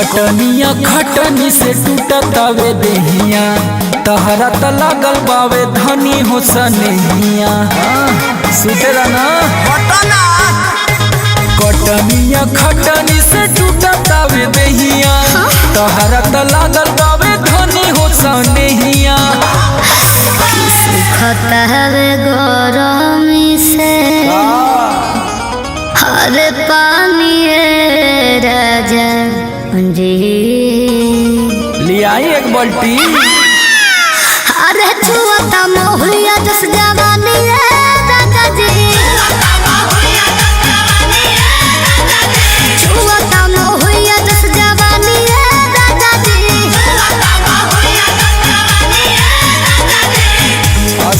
कटनिया खटनी से टूटतावे देहिया तहरा त लागल बावे धनी हो सनेहिया सुतेरा ना कटनिया खटनी से टूटतावे देहिया तहरा त लागल बावे धनी हो सनेहिया सुखतावे गरमी से हर पानी राजा जी लियाई एक बाल्टी अरे छुआता मोहलिया जस जवानी राजा जी छुआता मोहलिया जस जवानी राजा जी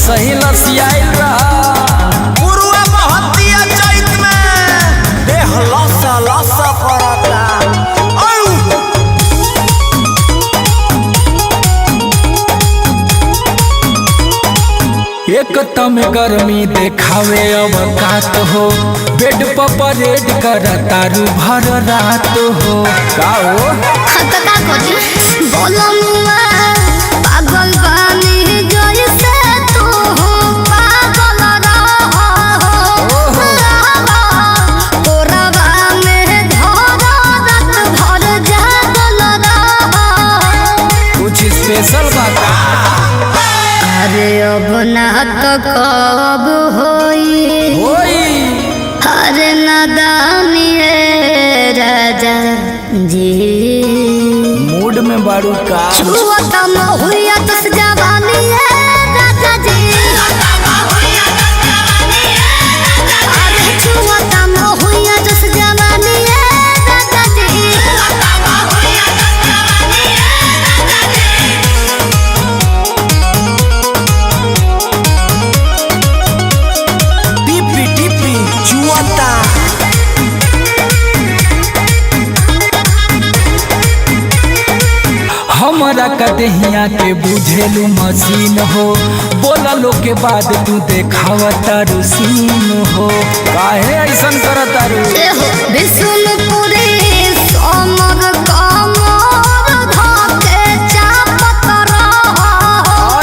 सही लसियाइल रहा पुरुआ महतिया चैत में देह लसा लसा करता एक तम गर्मी देखावे अब कात हो बेड पर परेड कर तारू भर रात हो का हो खतका कोजी बोलमुआ पागल बानी जैसे तू पागल रहो तोरवा में धरा रात भर जागल रहो कुछ स्पेशल बात अरे अब ना तो कब होई अरे नादानी राजा जी मूड में बारू का छुआता मोहलिया जस जवानी राजा जी अरे छुआता मोहलिया जस जवानी राजा जी टिपी टिपी चुआता हमारा कदहिया के बुझेलू मशीन हो बोला लो के बाद तू देखावा तारू सीन हो काहे ऐसन कर तारू विष्णुपुरी सोमर कमर धके चापत रहो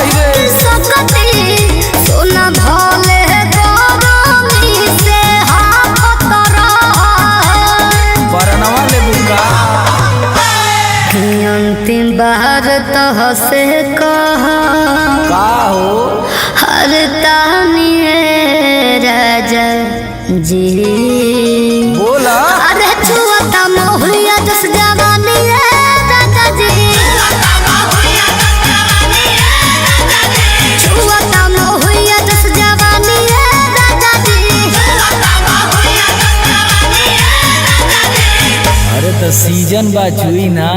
सकती सोना भले गरमी से हाफत रहो बरनवा ले बुका अंतिम बार तह से कहा का हो हर तानी राजा जी बोला अरे छुआता मोहलिया जस जवानी राजा जी छुआता मोहलिया जस जवानी राजा जी अरे तो सीजन बा चुई ना।